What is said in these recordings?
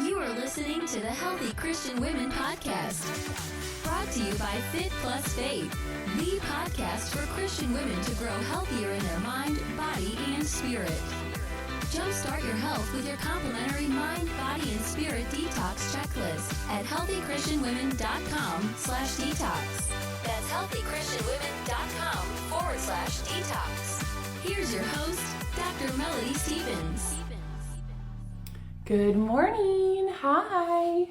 You are listening to the Healthy Christian Women Podcast, brought to you by Fit Plus Faith, the podcast for Christian women to grow healthier in their mind, body, and spirit. Jumpstart your health with your complimentary mind, body, and spirit detox checklist at healthychristianwomen.com/detox. That's healthychristianwomen.com/detox. Here's your host, Dr. Melody Stevens. Good morning. Hi.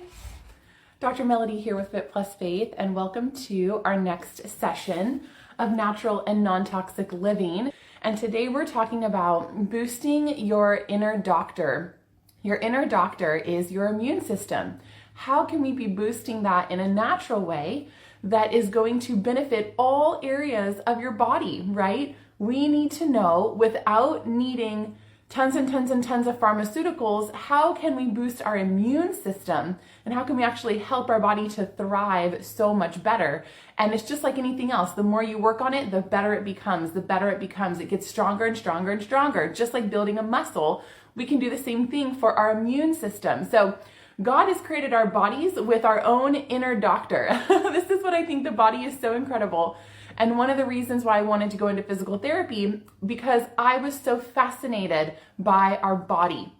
Dr. Melody here with Fit Plus Faith, and welcome to our next session of natural and non-toxic living. And today we're talking about boosting your inner doctor. Your inner doctor is your immune system. How can we be boosting that in a natural way that is going to benefit all areas of your body, right? We need to know, without needing tons and tons and tons of pharmaceuticals, how can we boost our immune system and how can we actually help our body to thrive so much better? And it's just like anything else. The more you work on it, the better it becomes, It gets stronger and stronger and stronger. Just like building a muscle, we can do the same thing for our immune system. So God has created our bodies with our own inner doctor. This is what I think the body is so incredible. And one of the reasons why I wanted to go into physical therapy, because I was so fascinated by our body.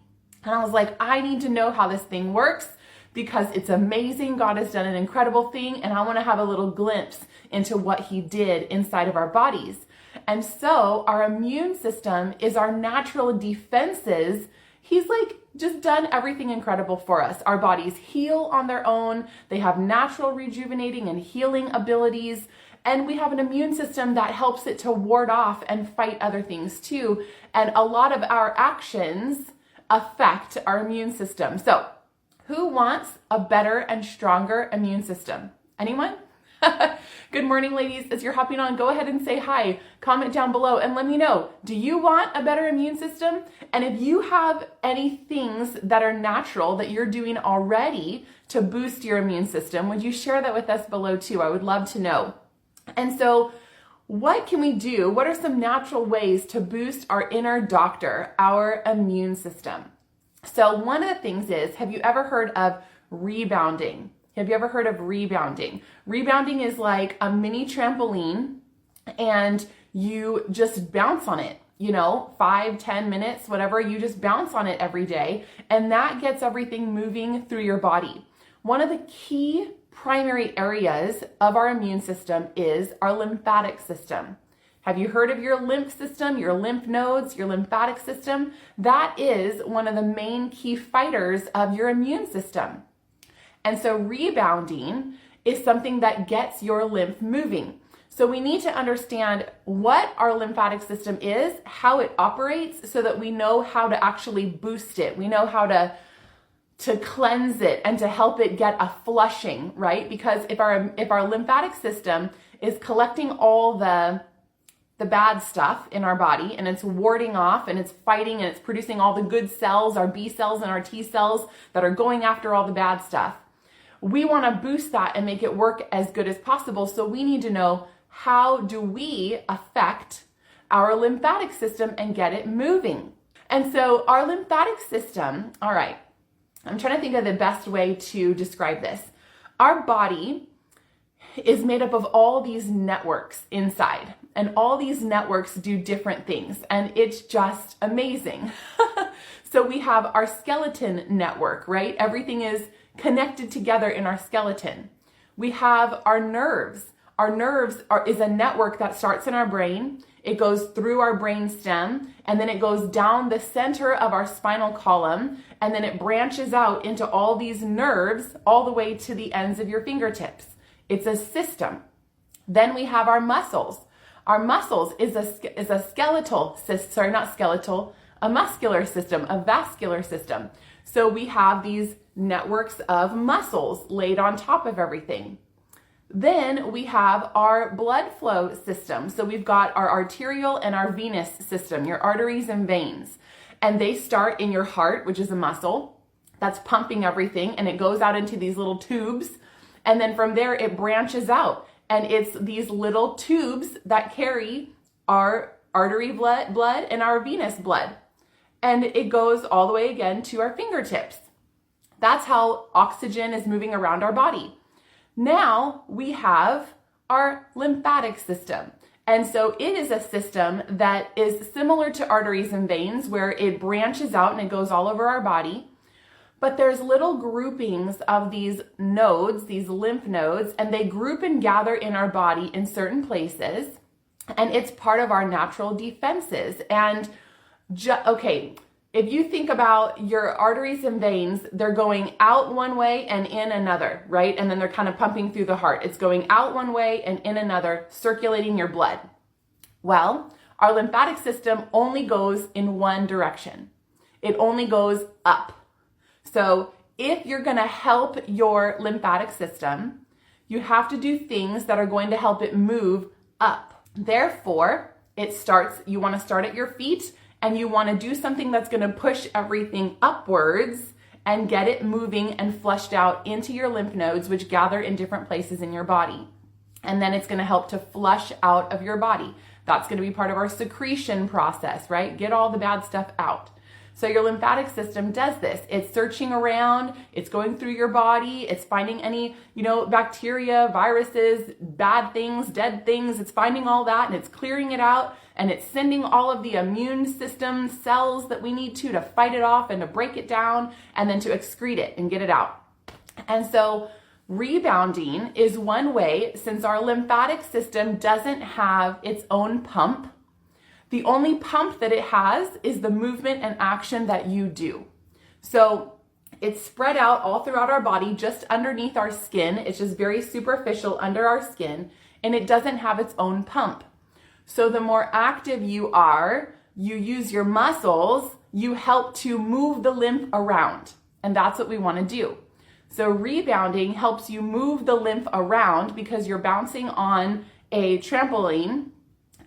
And I was like, I need to know how this thing works because it's amazing. God has done an incredible thing, and I want to have a little glimpse into what he did inside of our bodies. And so our immune system is our natural defenses. He's like just done everything incredible for us. Our bodies heal on their own. They have natural rejuvenating and healing abilities. And we have an immune system that helps it to ward off and fight other things too. And a lot of our actions affect our immune system. So who wants a better and stronger immune system? Anyone? Good morning, ladies. As you're hopping on, go ahead and say hi. Comment down below and let me know. Do you want a better immune system? And if you have any things that are natural that you're doing already to boost your immune system, would you share that with us below too? I would love to know. And so what can we do? What are some natural ways to boost our inner doctor, our immune system? So one of the things is, have you ever heard of rebounding? Rebounding is like a mini trampoline and you just bounce on it, 5-10 minutes, whatever, you just bounce on it every day. And that gets everything moving through your body. One of the key primary areas of our immune system is our lymphatic system. Have you heard of your lymph system, your lymph nodes, your lymphatic system? That is one of the main key fighters of your immune system. And so rebounding is something that gets your lymph moving. So we need to understand what our lymphatic system is, how it operates, so that we know how to actually boost it. We know how to cleanse it and to help it get a flushing, right? Because if our lymphatic system is collecting all the bad stuff in our body and it's warding off and it's fighting and it's producing all the good cells, our B cells and our T cells that are going after all the bad stuff, we want to boost that and make it work as good as possible. So we need to know, how do we affect our lymphatic system and get it moving? And so our lymphatic system, all right, I'm trying to think of the best way to describe this. Our body is made up of all these networks inside, and all these networks do different things, and it's just amazing. So we have our skeleton network, right? Everything is connected together in our skeleton. We have our nerves. Our nerves is a network that starts in our brain. It goes through our brain stem, and then it goes down the center of our spinal column, and then it branches out into all these nerves all the way to the ends of your fingertips. It's a system. Then we have our muscles. Our muscles is a skeletal system, a muscular system, a vascular system. So we have these networks of muscles laid on top of everything. Then we have our blood flow system. So we've got our arterial and our venous system, your arteries and veins. And they start in your heart, which is a muscle that's pumping everything, and it goes out into these little tubes. And then from there, it branches out. And it's these little tubes that carry our artery blood and our venous blood. And it goes all the way again to our fingertips. That's how oxygen is moving around our body. Now we have our lymphatic system. And so it is a system that is similar to arteries and veins, where it branches out and it goes all over our body. But there's little groupings of these nodes, these lymph nodes, and they group and gather in our body in certain places. And it's part of our natural defenses. And okay, if you think about your arteries and veins, they're going out one way and in another, right? And then they're kind of pumping through the heart. It's going out one way and in another, circulating your blood. Well, our lymphatic system only goes in one direction. It only goes up. So if you're going to help your lymphatic system, you have to do things that are going to help it move up. Therefore, you want to start at your feet, and you want to do something that's going to push everything upwards and get it moving and flushed out into your lymph nodes, which gather in different places in your body. And then it's going to help to flush out of your body. That's going to be part of our secretion process, right? Get all the bad stuff out. So your lymphatic system does this. It's searching around, it's going through your body, it's finding any, bacteria, viruses, bad things, dead things. It's finding all that and it's clearing it out, and it's sending all of the immune system cells that we need to fight it off and to break it down and then to excrete it and get it out. And so rebounding is one way, since our lymphatic system doesn't have its own pump. The only pump that it has is the movement and action that you do. So it's spread out all throughout our body, just underneath our skin. It's just very superficial under our skin, and it doesn't have its own pump. So the more active you are, you use your muscles, you help to move the lymph around. And that's what we want to do. So rebounding helps you move the lymph around because you're bouncing on a trampoline.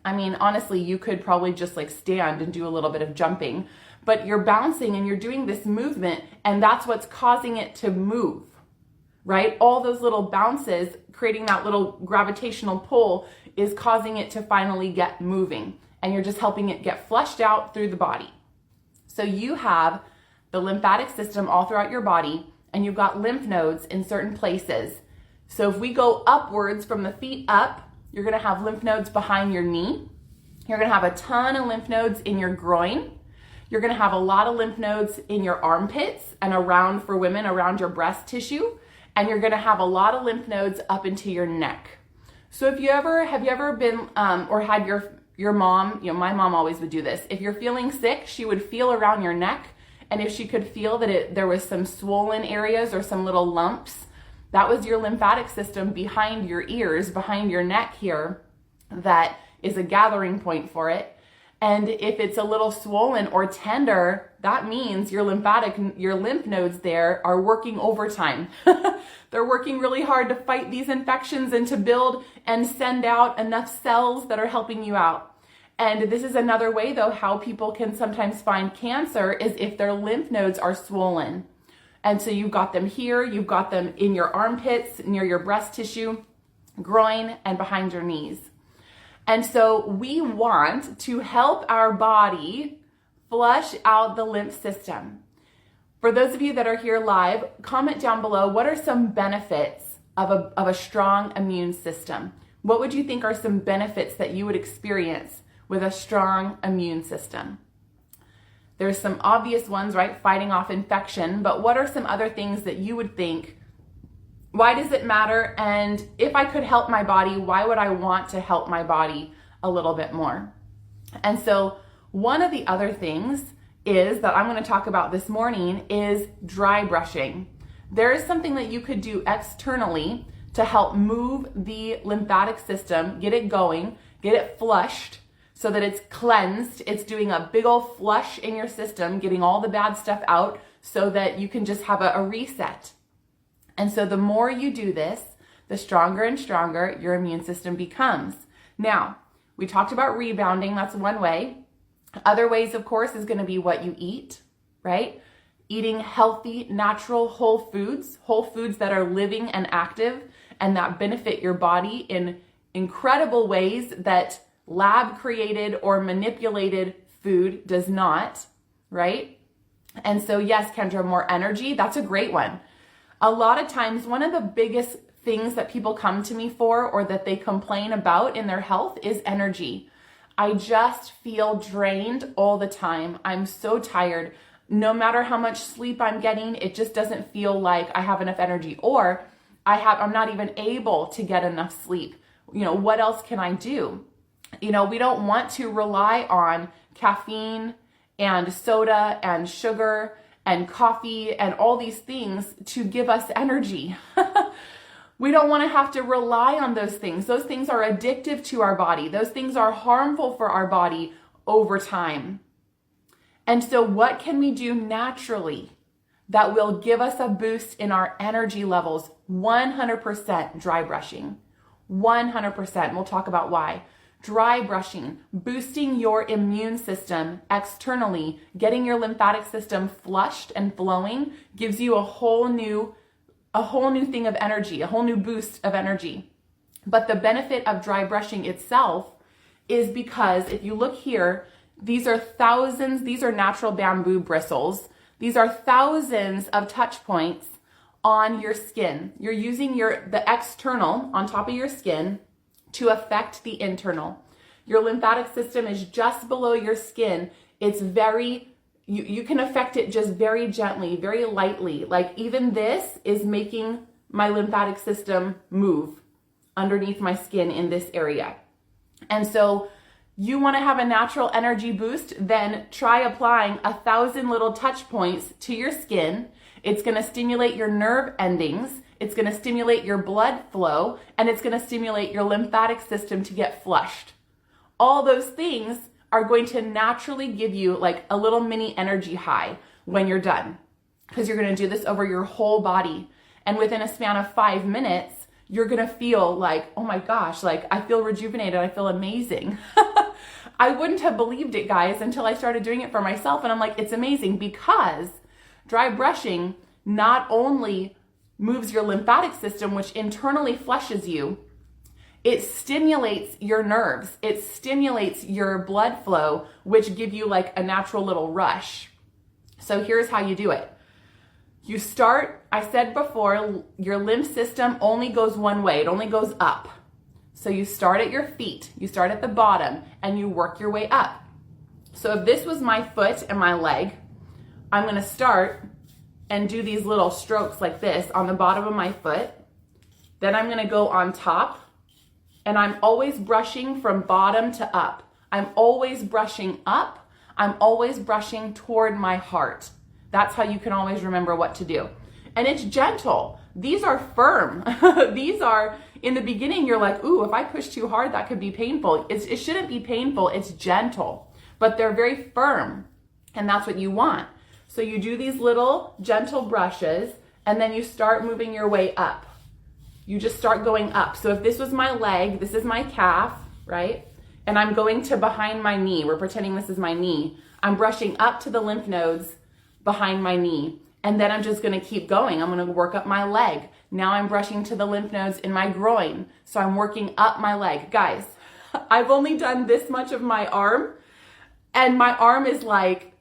I mean, honestly, you could probably just stand and do a little bit of jumping, but you're bouncing and you're doing this movement, and that's what's causing it to move, right? All those little bounces, creating that little gravitational pull, is causing it to finally get moving, and you're just helping it get flushed out through the body. So you have the lymphatic system all throughout your body, and you've got lymph nodes in certain places. So if we go upwards from the feet up, you're going to have lymph nodes behind your knee. You're going to have a ton of lymph nodes in your groin. You're going to have a lot of lymph nodes in your armpits and around, for women, around your breast tissue. And you're going to have a lot of lymph nodes up into your neck. So have you ever been, or had your mom, my mom always would do this. If you're feeling sick, she would feel around your neck. And if she could feel that there was some swollen areas or some little lumps, that was your lymphatic system behind your ears, behind your neck here, that is a gathering point for it. And if it's a little swollen or tender, that means your lymph nodes there are working overtime. They're working really hard to fight these infections and to build and send out enough cells that are helping you out. And this is another way, though, how people can sometimes find cancer, is if their lymph nodes are swollen. And so you've got them here, you've got them in your armpits, near your breast tissue, groin, and behind your knees. And so we want to help our body flush out the lymph system. For those of you that are here live, comment down below, what are some benefits of a strong immune system? What would you think are some benefits that you would experience with a strong immune system? There's some obvious ones, right? Fighting off infection, but what are some other things that you would think, why does it matter? And if I could help my body, why would I want to help my body a little bit more? And so one of the other things is that I'm going to talk about this morning is dry brushing. There is something that you could do externally to help move the lymphatic system, get it going, get it flushed, so that it's cleansed. It's doing a big old flush in your system, getting all the bad stuff out so that you can just have a reset. And so the more you do this, the stronger and stronger your immune system becomes. Now, we talked about rebounding. That's one way. Other ways, of course, is going to be what you eat, right? Eating healthy, natural, whole foods that are living and active and that benefit your body in incredible ways that lab created or manipulated food does not, right? And so yes, Kendra, more energy, that's a great one. A lot of times, one of the biggest things that people come to me for or that they complain about in their health is energy. I just feel drained all the time. I'm so tired. No matter how much sleep I'm getting, it just doesn't feel like I have enough energy, or I'm not even able to get enough sleep. What else can I do? We don't want to rely on caffeine and soda and sugar and coffee and all these things to give us energy. We don't want to have to rely on those things. Those things are addictive to our body. Those things are harmful for our body over time. And so what can we do naturally that will give us a boost in our energy levels? 100% dry brushing. 100%. We'll talk about why. Dry brushing, boosting your immune system externally, getting your lymphatic system flushed and flowing gives you a whole new thing of energy, a whole new boost of energy. But the benefit of dry brushing itself is because if you look here, these are natural bamboo bristles. These are thousands of touch points on your skin. You're using the external on top of your skin to affect the internal. Your lymphatic system is just below your skin. It's you can affect it just very gently, very lightly. Like even this is making my lymphatic system move underneath my skin in this area. And so you want to have a natural energy boost, then try applying 1,000 little touch points to your skin. It's going to stimulate your nerve endings. It's going to stimulate your blood flow, and it's going to stimulate your lymphatic system to get flushed. All those things are going to naturally give you like a little mini energy high when you're done, because you're going to do this over your whole body. And within a span of 5 minutes, you're going to feel like, oh my gosh, like I feel rejuvenated. I feel amazing. I wouldn't have believed it, guys, until I started doing it for myself. And I'm like, it's amazing, because dry brushing not only moves your lymphatic system, which internally flushes you, it stimulates your nerves. It stimulates your blood flow, which give you like a natural little rush. So here's how you do it. You start, I said before, your lymph system only goes one way. It only goes up. So you start at your feet. You start at the bottom and you work your way up. So if this was my foot and my leg, I'm going to start and do these little strokes like this on the bottom of my foot. Then I'm going to go on top, and I'm always brushing from bottom to up. I'm always brushing up. I'm always brushing toward my heart. That's how you can always remember what to do. And it's gentle. These are firm. These are, in the beginning, you're like, ooh, if I push too hard, that could be painful. It shouldn't be painful. It's gentle, but they're very firm, and that's what you want. So you do these little gentle brushes, and then you start moving your way up. You just start going up. So if this was my leg, this is my calf, right? And I'm going to behind my knee. We're pretending this is my knee. I'm brushing up to the lymph nodes behind my knee. And then I'm just going to keep going. I'm going to work up my leg. Now I'm brushing to the lymph nodes in my groin. So I'm working up my leg. Guys, I've only done this much of my arm, and my arm is like,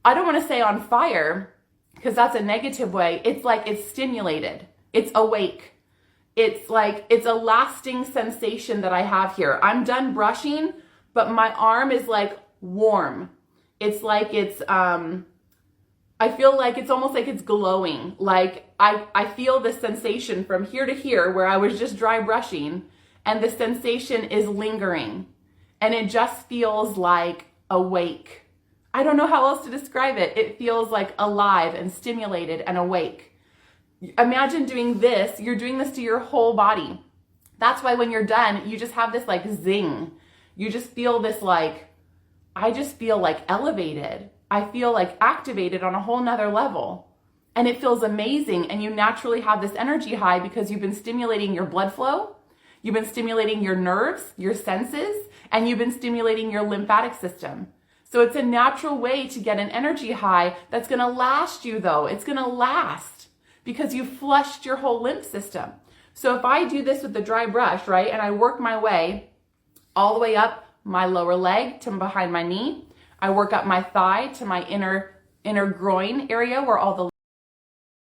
I don't want to say on fire, because that's a negative way. It's like it's stimulated. It's awake. It's like, it's a lasting sensation that I have here. I'm done brushing, but my arm is like warm. It's like it's, I feel like it's almost like it's glowing. Like I feel the sensation from here to here where I was just dry brushing, and the sensation is lingering, and it just feels like awake. I don't know how else to describe it. It feels like alive and stimulated and awake. Imagine doing this. You're doing this to your whole body. That's why when you're done, you just have this like zing. You just feel this like, I just feel like elevated. I feel like activated on a whole nother level. And it feels amazing. And you naturally have this energy high because you've been stimulating your blood flow. You've been stimulating your nerves, your senses, and you've been stimulating your lymphatic system. So it's a natural way to get an energy high that's going to last you, though. It's going to last because you flushed your whole lymph system. So if I do this with the dry brush, right, and I work my way all the way up my lower leg to behind my knee, I work up my thigh to my inner inner groin area where all the